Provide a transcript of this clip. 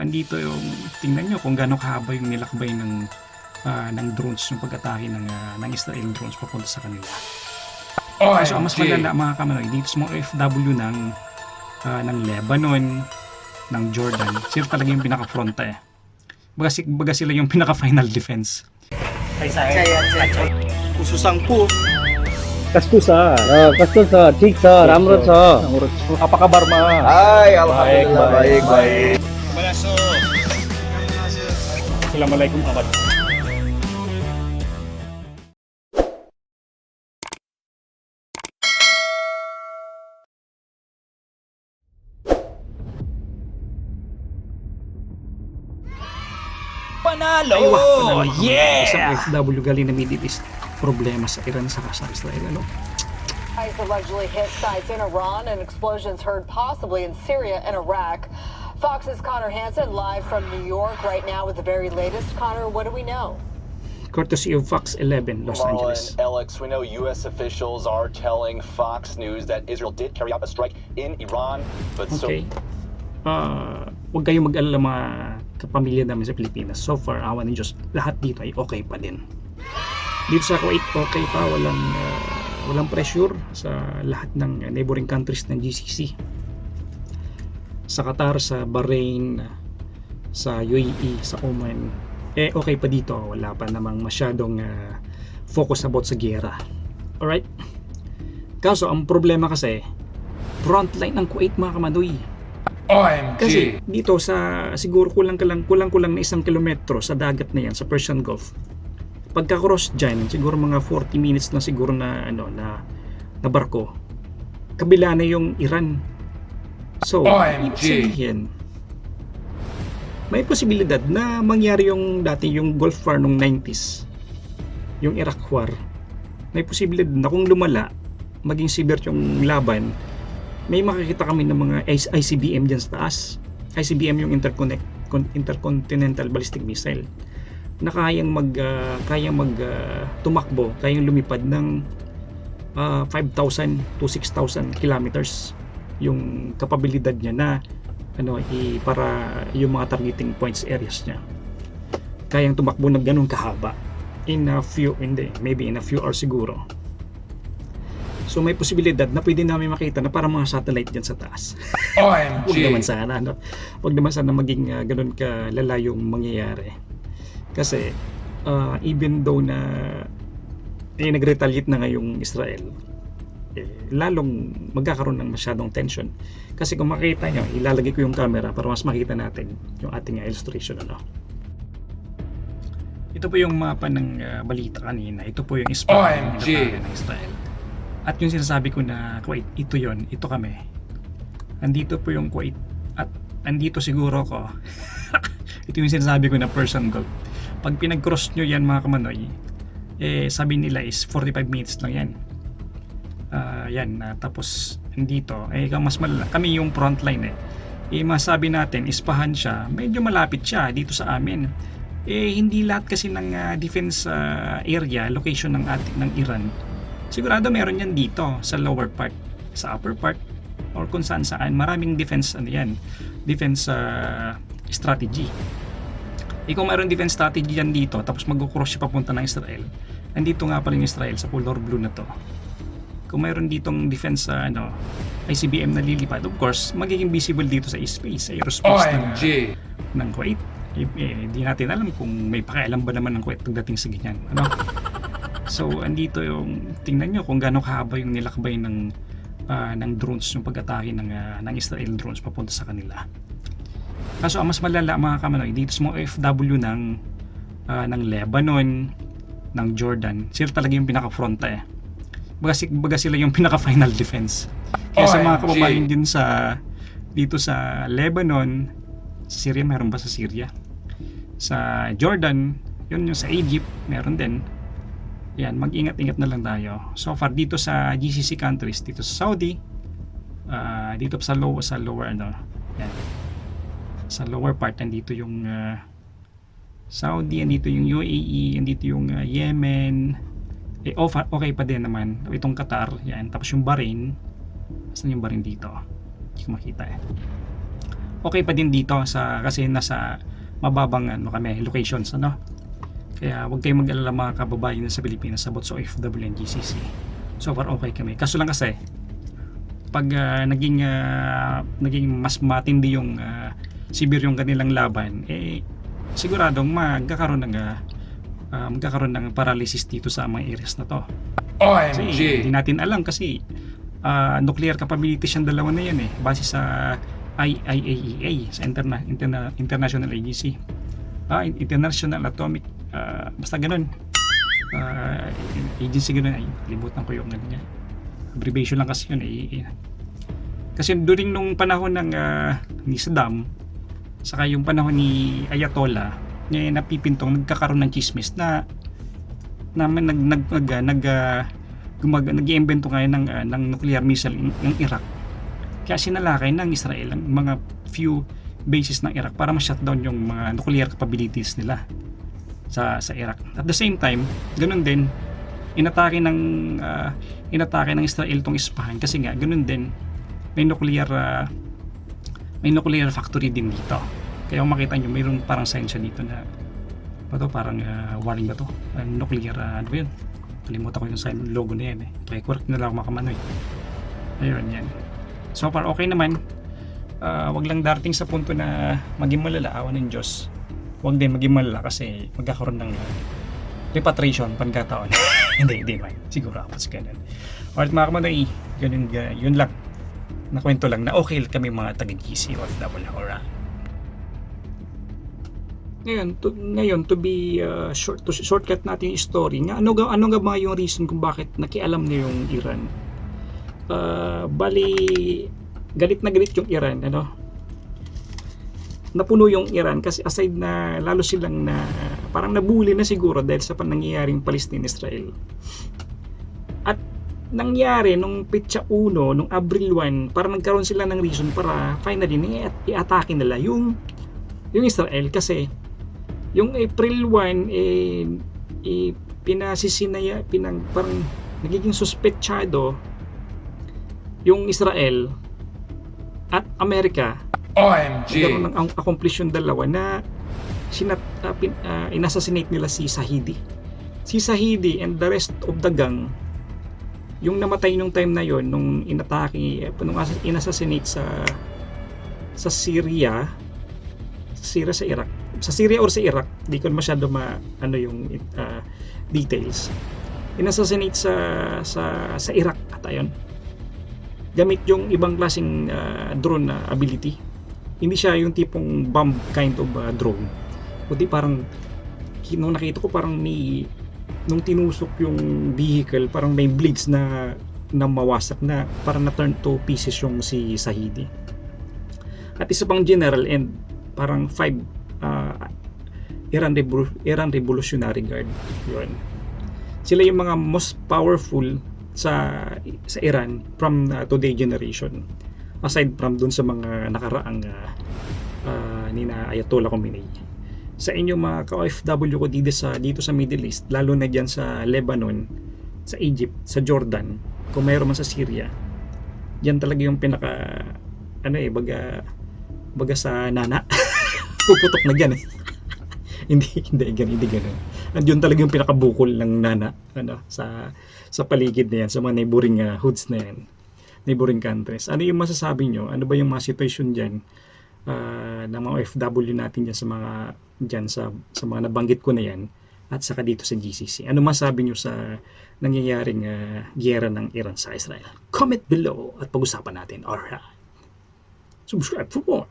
andito yung, tingnan nyo kung gaano kahaba yung nilakbay ng drones, yung pag-atake ng Israel drones papunta sa kanila. So, ang mas malala mga kamanoy, dito sa mga OFW ng Lebanon, ng Jordan, sila talaga yung pinaka-fronta eh. Baga sila yung pinaka-final defense. Kususangpu. Kastusa. Kastusa. ठीक छ राम्रो छ Apakah Barma? Hai, alhamdulillah baik. Assalamualaikum abad. Panalo! Isang FW galing na Middle East, problema sa Iran sa Israel, ano? ICE allegedly hit sites in Iran and explosions heard possibly in Syria and Iraq. Fox's Connor Hansen live from New York right now with the very latest. Connor, what do we know? Courtesy of Fox 11, Los Marla Angeles. and Alex, we know U.S. officials are telling Fox News that Israel did carry out a strike in Iran, but Okay. Huwag kayong mag-alala mga kapamilya namin sa Pilipinas. So far, awan ng Diyos, lahat dito ay okay pa din. Dito sa Kuwait, okay pa. Walang pressure sa lahat ng neighboring countries ng GCC. Sa Qatar, sa Bahrain, sa UAE, sa Oman, okay pa dito. Wala pa namang masyadong focus about sa giyera. Alright? Kaso, ang problema kasi, frontline ng Kuwait mga kamadoy. Kasi dito sa siguro kulang na 1 kilometro sa dagat na yan, sa Persian Gulf. Pagka cross dyan, siguro mga 40 minutes lang siguro na barko. Kabila na yung Iran. So, ibig sabihin, may posibilidad na mangyari yung dati yung Gulf War nung 90s, yung Iraq War. May posibilidad na kung lumala, maging severe yung laban, may makikita kami ng mga ICBM dyan sa taas. ICBM yung Intercontinental Ballistic Missile na kayang tumakbo, kayang lumipad ng 5,000 to 6,000 kilometers yung kapabilidad niya na para yung mga targeting points areas niya. Kayang tumakbo ng ganun kahaba maybe in a few hours siguro. So may posibilidad na pwede namin makita na parang mga satellite dyan sa taas. Huwag naman sana, Huwag naman sana maging ganun kalala yung mangyayari. Kasi even though na nag-retaliate na ngayong Israel, lalong magkakaroon ng masyadong tension. Kasi kung makita nyo, ilalagay ko yung camera para mas makita natin yung ating illustration. Ito po yung mapa ng balita kanina. Ito po yung spot ng Israel. At yung sinasabi ko na Kuwait, ito kami. Andito po yung Kuwait. At andito siguro ko. Ito yung sinasabi ko na Persian Gulf. Pag pinag-cross nyo yan mga kamanoy, sabi nila is 45 minutes lang yan. Tapos andito, mas malala. Kami yung frontline masabi natin, Isfahan siya, medyo malapit siya dito sa amin. Hindi lahat kasi ng defense area, location ng Iran. Sigurado meron yan dito sa lower part, sa upper part, or kung saan maraming defense strategy. Kung mayroon defense strategy yan dito, tapos mag-cross siya papunta ng Israel, andito nga pala yung Israel sa color blue na to. Kung mayroon ditong defense ICBM na lilipad, of course magiging visible dito sa space, sa aerospace ng Kuwait. Di natin alam kung may pakialam ba naman ng Kuwait pagdating sa ganyan, So andito yung, tingnan nyo kung gaano kahaba yung nilakbay ng drones, yung pag-atake ng Israel drones papunta sa kanila. Kaso ang mas malala mga kamanoy, dito sa mga OFW ng Lebanon, ng Jordan, sila talaga yung pinaka-fronta Baga sila yung pinaka-final defense. Kaya sa mga kababayan din dito sa Lebanon, sa Syria, meron ba sa Syria? Sa Jordan, yun yung sa Egypt, meron din. Yan, mag-ingat-ingat na lang tayo. So far dito sa GCC countries, dito sa Saudi, dito sa lower yan. Sa lower part nandito yung Saudi, nandito yung UAE, nandito yung Yemen. Okay pa din naman itong Qatar, yan. Tapos yung Bahrain, saan yung Bahrain dito? Hindi ko makita okay pa din dito kasi nasa mababang kami locations, ano. Kaya huwag kayong mag-alala mga kababayan sa Pilipinas sa both sa OFW and GCC. So far okay kami. Kaso lang kasi pag naging mas matindi yung severe yung kanilang laban, siguradong magkakaroon ng paralysis dito sa mga areas na to. Kasi hindi natin alam kasi nuclear capabilities yung dalawa na yan base sa IAEA, sa International Agency, International Atomic basta ganun, agency ganun, limutan ko yung niya, abbreviation lang kasi yun. Kasi during nung panahon ng ni Saddam saka yung panahon ni Ayatollah, napipintong nagkakaroon ng chismis na nag-iimbento ngayon ng nuclear missile ng Iraq. Kaya sinalakay ng Israel ang mga few bases ng Iraq para ma-shutdown yung mga nuclear capabilities nila sa Iraq. At the same time, ganun din inatake ng Israel tong Isfahan kasi nga ganun din may nuclear factory din dito. Kaya kung makita nyo, mayroong parang sign siya dito na parang warning ba to? Nuclear, ano ba yun? Kalimutan ko yung sign, logo na yan Kaya correct na lang ako makamanoy. Ayun, yan. So far, okay naman. Wag lang darating sa punto na maging malala, awan ng Diyos. Wag din maging malala kasi magkakaroon ng repatriation pagkataon. Hindi man. Siguro ako sa ganun. Alright mga kamanoy, yun lang. Nakwento lang na okay kami mga taga-GC OFW. Alright. Ngayon to be shortcut natin yung story nga, ano nga ba yung reason kung bakit nakialam na yung Iran. Bali galit na galit yung Iran, napuno yung Iran kasi aside na lalo silang parang nabuli na siguro dahil sa nangyayari Palestine-Israel. At nangyari nung Petsa 1, nung Abril 1, parang nagkaroon sila ng reason para finally i-atake nila yung Israel kasi yung April 1 parang nagiging suspetsado yung Israel at Amerika. OMG! Nagkaroon ng accomplish yung dalawa na inassassinate nila si Shahidi. Si Shahidi and the rest of the gang, yung namatay nung time na yon nung inassassinate sa Syria sa Iraq. Sa Syria or sa Iraq, di ko masyado yung details. Inassassinate sa Iraq at ayun. Gamit yung ibang klaseng drone ability. Hindi siya yung tipong bomb kind of drone. Kundi parang nung nakita ko parang nung tinusok yung vehicle, parang may blades na mawasak na parang na-turn to pieces yung si Shahidi. At isa pang general and parang 5 Iran Revolutionary Guard. Yun. Sila yung mga most powerful sa Iran from today generation. Aside from dun sa mga nakaraang ni Ayatollah Khomeini. Sa inyong mga ka-OFW ko dito sa Middle East, lalo na dyan sa Lebanon, sa Egypt, sa Jordan, kung mayroon man sa Syria, yan talaga yung pinaka baga sa nana. Puputok na dyan hindi ganun. Andiyon talaga yung pinakabukol ng nana sa paligid na yan, sa mga neighboring hoods na yan, neighboring countries. Ano yung masasabi nyo? Ano ba yung mga situation dyan ng mga OFW natin dyan sa mga nabanggit ko na yan at saka dito sa GCC? Ano masasabi nyo sa nangyayaring giyera ng Iran sa Israel? Comment below at pag-usapan natin. Alright. Subscribe for more.